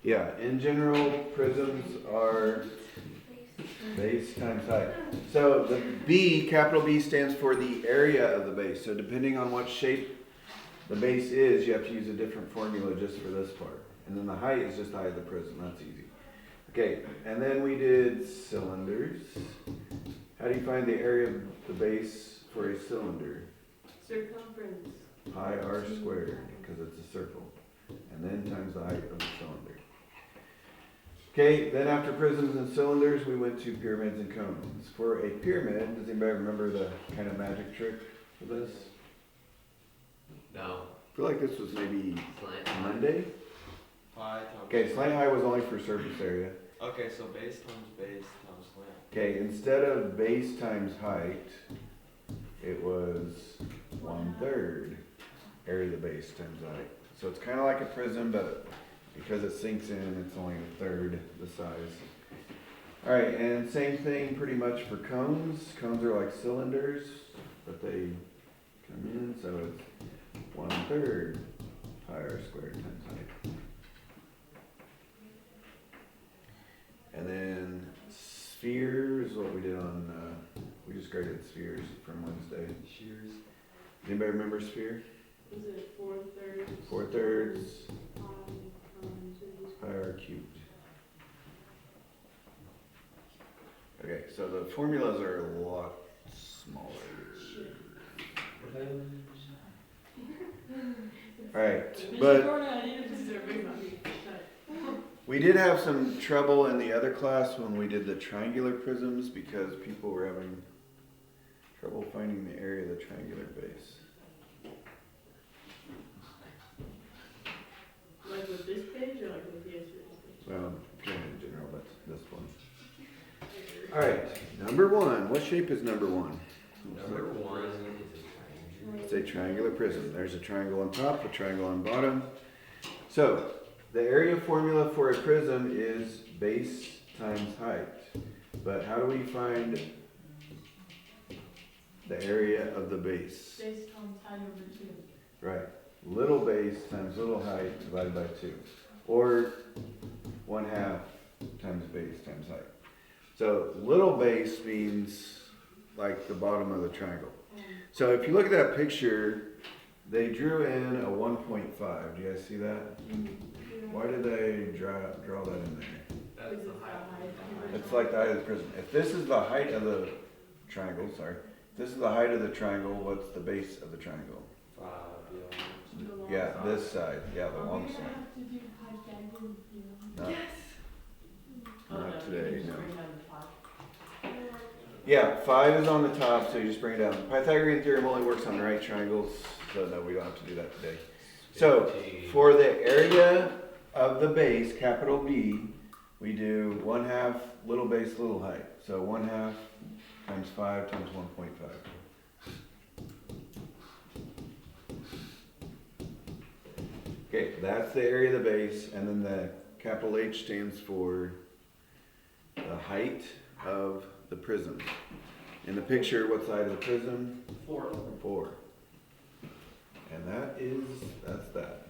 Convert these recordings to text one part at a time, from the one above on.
Yeah, in general, prisms are base times height. So the B, capital B, stands for the area of the base. So depending on what shape the base is, you have to use a different formula just for this part. And then the height is just the height of the prism. That's easy. Okay, and then we did cylinders. How do you find the area of the base for a cylinder? Circumference. Pi r squared, because it's a circle. And then times the height of the cylinder. Okay, then after prisms and cylinders, we went to pyramids and cones. For a pyramid, does anybody remember the kind of magic trick for this? No. I feel like this was maybe Slant. Monday. Okay, slant height was only for surface area. Okay, so base times slant. Okay, instead of base times height, it was 1/3 area of the base times height. So it's kind of like a prism, but because it sinks in, it's only 1/3 the size. All right, and same thing pretty much for cones. Cones are like cylinders, but they come in, so it's 1/3 pi r squared times height. And then spheres, what we did on, we just graded spheres from Wednesday. Shears. Anybody remember sphere? Was it 4/3? 4/3 pi r cubed. Okay, so the formulas are a lot smaller. Alright, but we did have some trouble in the other class when we did the triangular prisms because people were having trouble finding the area of the triangular base. Like with this page or like with yesterday's page? Well, in general, that's this one. Alright, number one. What shape is number one? Number one is It's a triangular prism. There's a triangle on top, a triangle on bottom. So, the area formula for a prism is base times height. But how do we find the area of the base? Base times height over 2. Right. Little base times little height divided by 2. Or 1/2 times base times height. So little base means like the bottom of the triangle. So if you look at that picture, they drew in a 1.5. Do you guys see that? Why did they draw that in there? That's the height. It's like the height of the prism. If this is the height of the triangle, sorry. If this is the height of the triangle, what's the base of the triangle? Yeah, this side. Yeah, the long side. Not, not today, no. Yeah, 5 is on the top, so you just bring it down. Pythagorean theorem only works on right triangles, so no, we don't have to do that today. So, for the area of the base, capital B, we do 1/2 little base, little height. So 1/2 times 5 times 1.5. Okay, that's the area of the base, and then the capital H stands for the height of the prism. In the picture, what side of the prism? 4. 4. And that's that.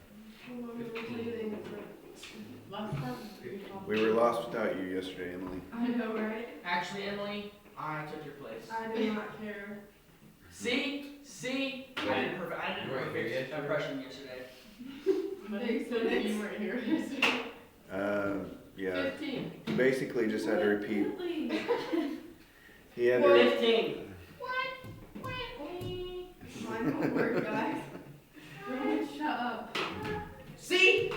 We were lost without you yesterday, Emily. I know, right? Actually, Emily, I took your place. I do not care. See? I did a perfect impression yesterday. But you said you weren't here yesterday. Yeah. 15. He basically just had to repeat. He had to. 15. My homework, guys. Roman, shut up. See?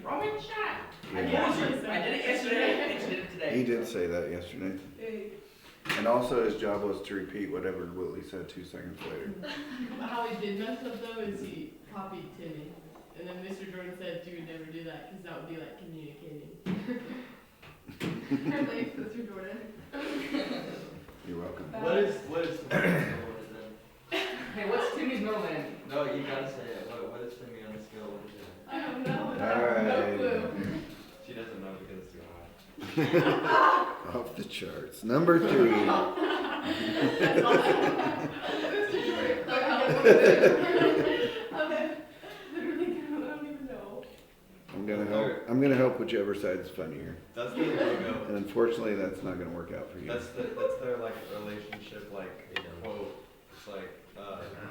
Roman, shut. I did it yesterday, and she did it today. He did say that yesterday. Hey. And also his job was to repeat whatever Willie said 2 seconds later. How he did mess up though is he copied Timmy. And then Mr. Jordan said you would never do that because that would be like communicating. I'm late, Mr. Jordan. You're welcome. What is Timmy on the scale? Hey, what's Timmy's middle name? No, you gotta say it. What is Timmy on the scale? What is it? I don't know. Alright. No clue. She doesn't know because it's too high. Off the charts. Number 3. That's awesome. Mr. Jordan. Okay. Literally, I don't even know. I'm I'm gonna help whichever side's funnier. That's their logo. And unfortunately, that's not gonna work out for you. That's their like relationship like quote. It's like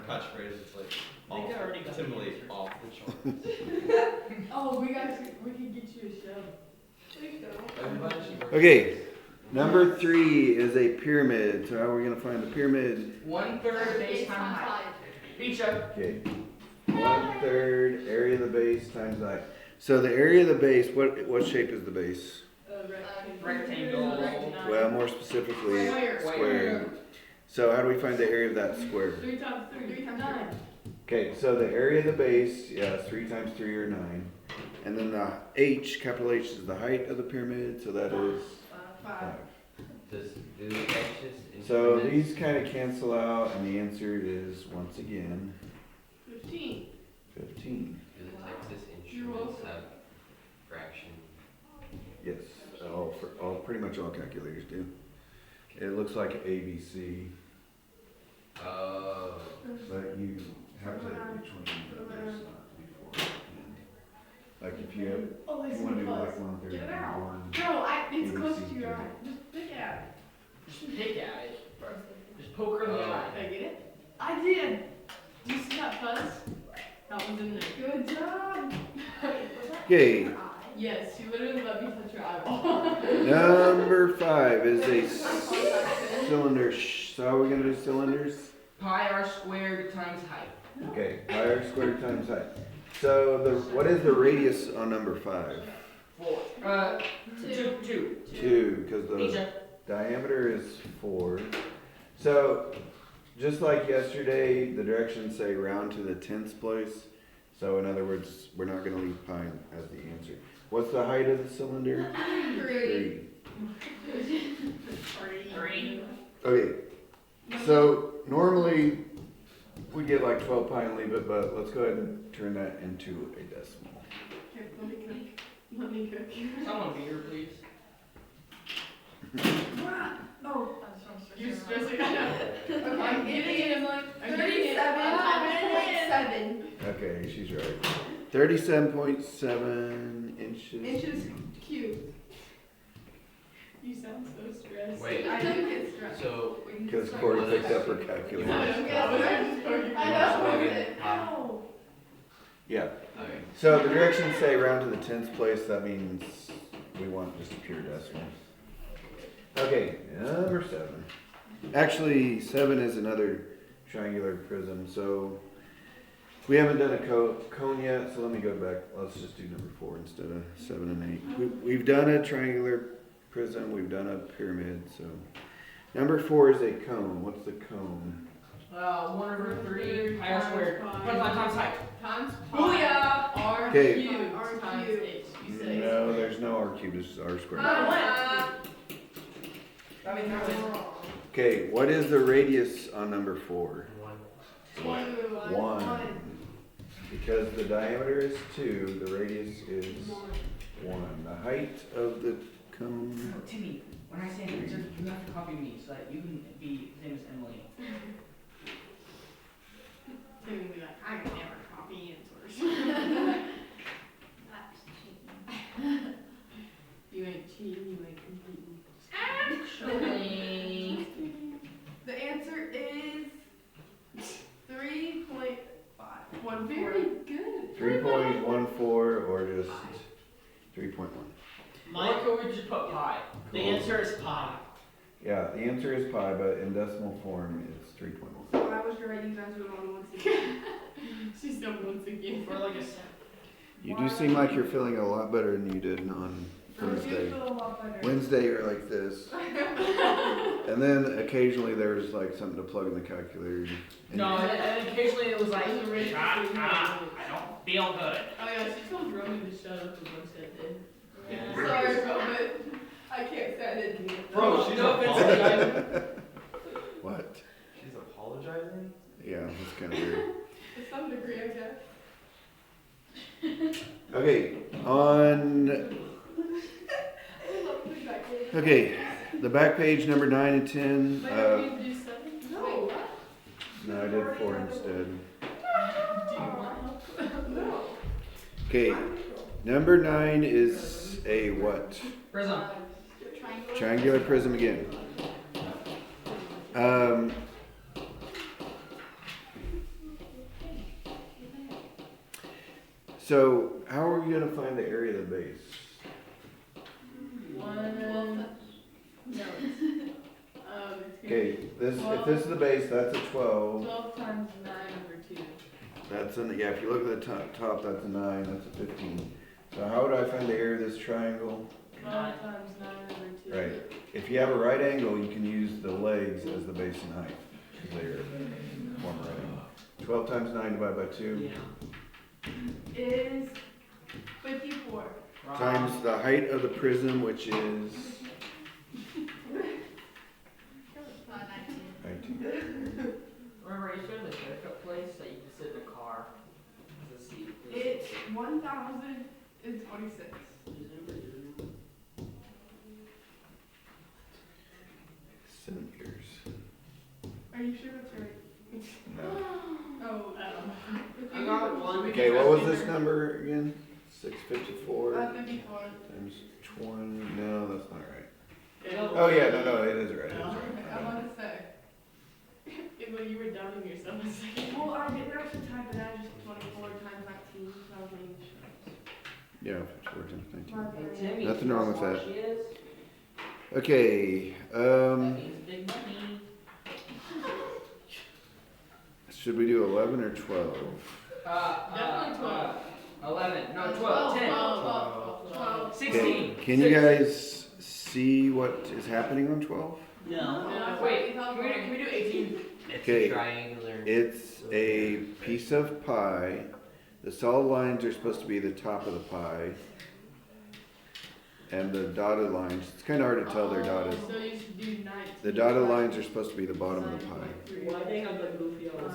catchphrase. It's like think I already got the ultimately answer. off the charts. Oh, we can get you a show. Please don't. Everybody should work. Okay, number 3 is a pyramid. So how are we gonna find the pyramid? 1/3 base time height. Pizza. Okay, 1/3 area of the base times height. So the area of the base, what shape is the base? Rectangle. Well, more specifically, Square. square. So how do we find the area of that square? 3 times 3 times 9. Okay, so the area of the base, yeah, 3 times 3 or 9. And then the H, capital H is the height of the pyramid, so that is 5. Does do the X's in So pyramids? these kind of cancel out, and the answer is, once again, 15. 15. Do the Texas You're instruments welcome. have fraction? Yes, pretty much all calculators do. It looks like ABC, Oh. but you have to which one you there's not beforehand. Like if you have, Oh, if it's you want to do close. like 1/3 Get it out. 1. No, it's ABC close to your too. eye. Just pick at it. Just pick at it. Just poke her in the Oh. eye. Did I get it? I did. Do you see that fuzz? That one's in there. Good job. Okay, Yes, you literally let me touch your eyeball. number 5 is a cylinder. So how are we gonna do cylinders? Pi r squared times height. Okay, pi r squared times height. So what is the radius on number 5? 4. 2. 2, because the Pizza. diameter is 4. So, just like yesterday, the directions say round to the 10th place. So in other words, we're not gonna leave pi as the answer. What's the height of the cylinder? 3. 3. Okay, so normally we get like 12 pi and leave it, but let's go ahead and turn that into a decimal. Here, let me cook. Let me cook. Someone be here, please. Oh, you're stressing out. Okay, I'm getting it. I'm like, I'm getting it. 37.7 Okay, she's right. 37.7 inches. inches cubed. You sound so stressed. Wait. I do get stressed. So, Because Corey picked up her I calculator. was just poking I fun. know. Yeah. okay. So the directions say round to the 10th place, that means we want just a pure decimal. Okay, number 7. Actually, 7 is another triangular prism, so we haven't done a cone yet, so let me go back. Let's just do number 4 instead of 7 and 8. We've done a triangular prism, we've done a pyramid, so. Number 4 is a cone. What's the cone? 1/3 pi r squared. 25 times height. Times pi. Booyah! R Okay. cubed R times cubed. H. You say. No, there's no r cubed, it's r squared. That means there was Okay, what is the radius on number 4? 1. Because the diameter is 2, the radius is 1. The height of the cone, No, Timmy, when I say an answer, you have to copy me so that you can be the same as Emily. Timmy will be like, I can never copy answers. You ain't cheating, you ain't competing. Actually, The answer is 3.5. Very good. 3.14 or just 3.1. Monica would just put pi. The Cool. answer is pi. Yeah, the answer is pi, but in decimal form, it's 3.1. So I was right, you guys were wrong once again. She's done once again. For like a cent. You do seem like you're feeling a lot better than you did on I do Wednesday. feel a lot better. Wednesday, you're like this. And then occasionally there's like something to plug in the calculator. And No, and occasionally it was like, It was a race I between don't feel good. Oh yeah, she told Roman to shut up a bunch that day. Sorry, Roman. I can't say I didn't mean it. Bro, she's No offense, apologizing. What? She's apologizing? Yeah, it's kind of weird. To some degree, I guess. Okay, okay, the back page, number 9 and 10. Wait, are we gonna do 7? No. Wait, what? No, I did 4 instead. Do you want help? No. Okay, Number 9 is a what? Prism. Triangular prism again. So how are we gonna find the area of the base? One. No. It's Okay, if this is the base, that's a 12. 12 times 9 over 2. That's yeah. If you look at the top, that's a 9. That's a 15. So how would I find the area of this triangle? 12 times 9 over 2. Right. If you have a right angle, you can use the legs as the base and height. Because they're form right angle. 12 times 9 divided by 2. Is 54. Times the height of the prism, which is 19. Remember, I used to go to the haircut place that you could sit in a car as a seat. It's 1,026. Centimeters. Are you sure that's right? No. Oh, I got one. Okay, what was this number again? 654 54. times 20. No, that's not right. Yeah. Oh yeah, no, it is right. It is I right. want to say. Well, you were doubting yourself a second. Well, I didn't actually type it out, just 24 times 19, so I was making sure. Yeah, 54 times 19. My And bad. Timmy, Nothing wrong with how smart that. she is. Okay, That means big money. should we do 11 or 12? Definitely 12. 11. No, 12. 10. 12. 16. Can you guys see what is happening on 12? No. Wait, can we do 18? Okay. Triangular. It's a piece of pie. The solid lines are supposed to be the top of the pie. And the dotted lines, it's kind of hard to tell they're dotted. So you should do 19. The dotted lines are supposed to be the bottom of the pie. Why they have the goofy old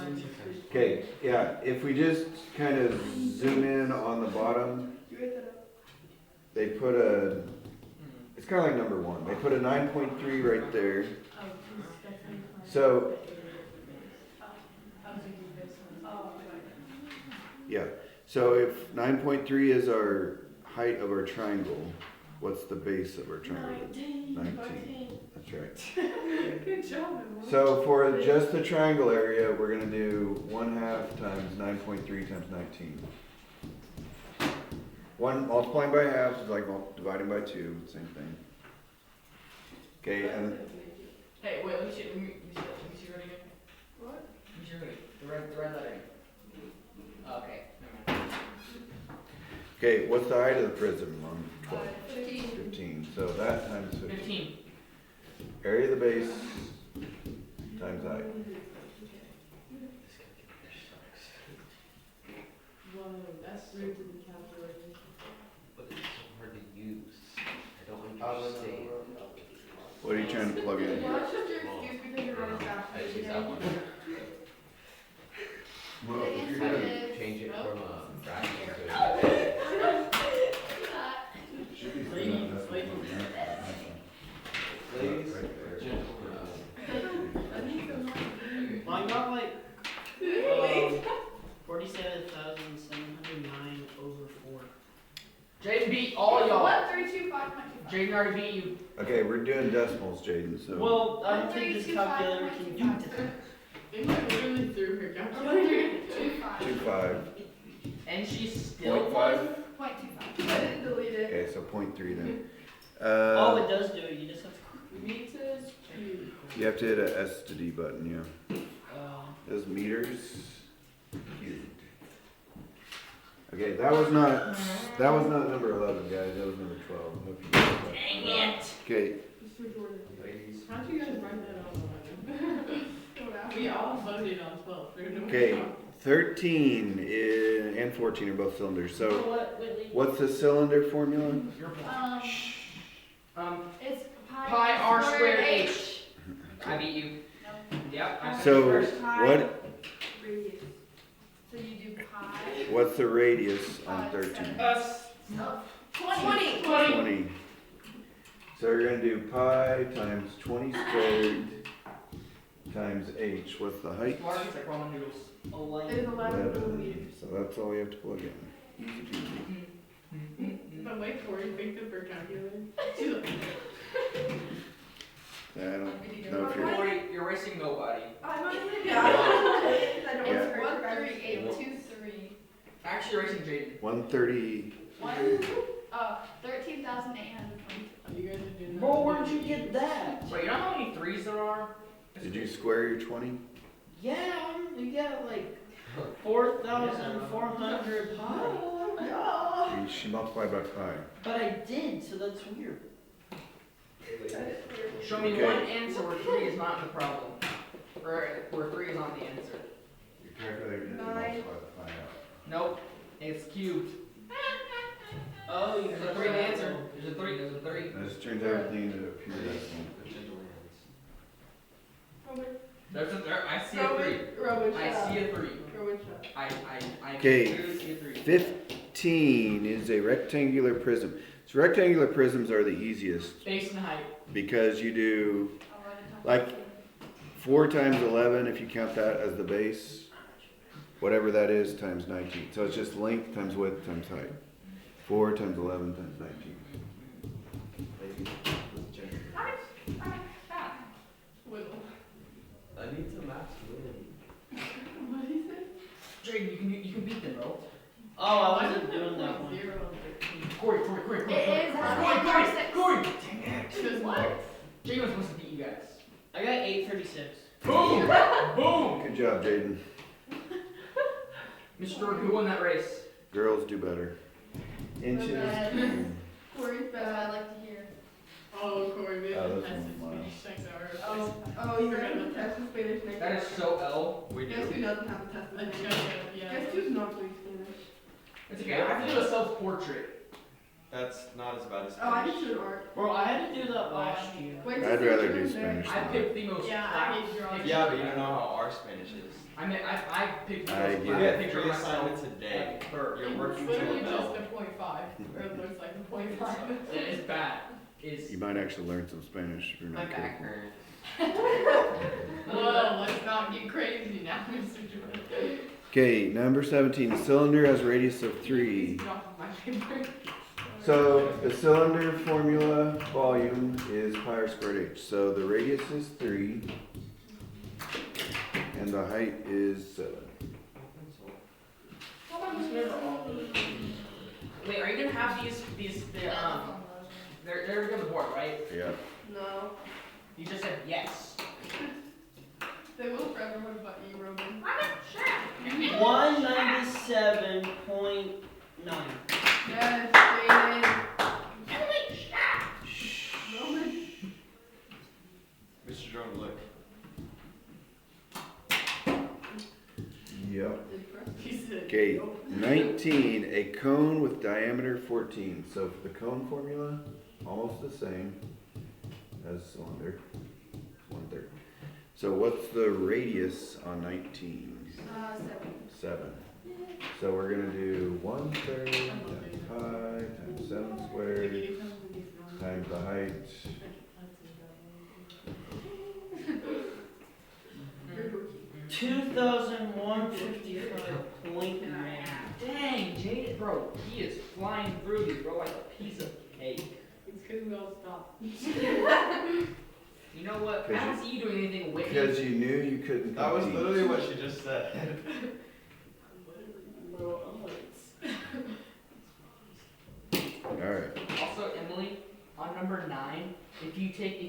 Okay, yeah, if we just kind of zoom in on the bottom, they put a, it's kind of like number 1. They put a 9.3 right there. Oh, 'cause that's how you find So, I was thinking this one. Oh, yeah, so if 9.3 is our height of our triangle, what's the base of our triangle? 19. That's right. Good job, Emily. So for just the triangle area, we're gonna do 1/2 times 9.3 times 19. 1 multiplying by half is like dividing by 2, same thing. Okay, and Hey, wait, let me see your right again. What? Let me see your right. The red lettering. Okay, never mind. okay, what's the height of the prism on 12? 15. 15. So that times 15. 15. Area of the base times height. Whoa, that's rude to be calculated. But it's so hard to use. I don't understand. What are you trying to plug in? Well, that's just your excuse because you're running fast. I just use that one. Well, if you're How do gonna- you change it from a fraction to a should be Ladies, doing that. ladies. ladies, Right there. gentlemen. Mine got like 47,709 over 4. Jaden beat all y'all. 1325.25. Jaden already beat you. Okay, we're doing decimals, Jaden, so. Well, I don't think this calculator can do that. 1325. It literally threw her calculator. 1325. 2.5. And she's still 0.5. won. 0.25. I didn't delete it. Okay, so 0.3 then. All it does do, you just have to. Meters cubed. You have to hit a S to D button, yeah. Those meters cubed. Okay, that was not number 11, guys. That was number 12. Hope you got that. Dang it. Okay, Mr. Jordan. Ladies. How'd you guys write that on 11? We all voted on 12. There's no okay. problem. 13 and 14 are both cylinders. So, What, Whitley? what's the cylinder formula? It's Pi r squared h. I beat you. Yep. I said So, first. what? Radius. So you do pi. What's the radius on 13? Us. 20. 20. So we're gonna do pi times 20 squared times h. What's the height? Smart, it's like ramen noodles. It is 11 11. millimeters. So that's all you have to plug in. Easy peasy. But wait for you, picked up her calculator. She's like, I don't know if you're. Corey, you're racing nobody. I'm on the Yeah. I don't Yeah. want to 13823. Actually racing Jaden. 130. 13,822. oh, you guys are doing that. Bro, where'd you get that? Wait, you know how many threes there are? Did you square your 20? Yeah, you got like 4,400 pi. She multiplied by 5. But I did, so that's weird. Show me Okay. one answer where 3 is not the problem. Or where 3 is not the answer. Your calculator didn't Nine. multiply the 5 out. Nope. It's cubed. Oh, you There's a 3 in the answer. There's a 3. There's a 3. That just turns everything into a pure decimal. There's a there, I see a 3. Roman, I shut up. see a 3. Roman, shut up. I Okay. clearly see a 3. 15 is a rectangular prism. So rectangular prisms are the easiest Base and height. because you do like 4 times 11 if you count that as the base. Whatever that is times 19. So it's just length times width times height. 4 times 11 times 19. Whittle. I need to max win. What did he say? Jaden, you can beat them, bro. Oh, I wasn't doing that one. 0 and 13. Corey. It is Corey. 'Cause what? Jaden was supposed to beat you guys. I got 836. Boom! Boom! Good job, Jaden. Mr. Jordan, who won that race? Girls do better. Inches. Corey's That's what I bad. like to hear. Oh, Corey, we Oh, have that's to test one of Spanish next hour. Oh, you have to test the Spanish next That is time. so L. We Guess do. who doesn't have to test the A Spanish? checkup, yeah. Guess who's not doing Spanish? It's okay. I have to do a self-portrait. That's not as bad as. Oh, I did do an art. Bro, I had to do that last year. Wait, I'd just rather see do who's there. Spanish. I picked the most Yeah, I crap hate drawing. picture. Yeah, but you don't know how our Spanish is. I mean, I picked the I most get crap it. picture of 3 myself. assignments a day. You're It's working literally to just a 0.5, or it looks like a 0.5. It's bad. It's You might actually learn some Spanish if you're My not back careful. hurts. Whoa, let's not get crazy now, Mr. Jordan. Okay, number 17. A cylinder has a radius of 3. Get off of my paper. So the cylinder formula volume is pi r squared h. So the radius is 3 and the height is 7. Wait, are you gonna have these they're gonna be on the board, right? Yeah. No. You just said yes. They will forever. What about you, Roman? 197.9. Yes, Jaden. Roman. Mr. Jordan, look. Yep. He said, Okay, nope. 19. A cone with diameter 14. So for the cone formula, almost the same as cylinder. 1/3. So what's the radius on 19? 7. So we're gonna do 1/3 times pi times 7 squared times the height. Mm-hmm. 2,155.9. Dang, Jaden, bro, he is flying through these, bro, like a piece of cake. It's because we all stopped. You know what? I don't see you doing anything wicked. Because you knew you couldn't That was compete. literally what she just said. Bro, I'm like, Alright. Also, Emily, on number 9, if you subtract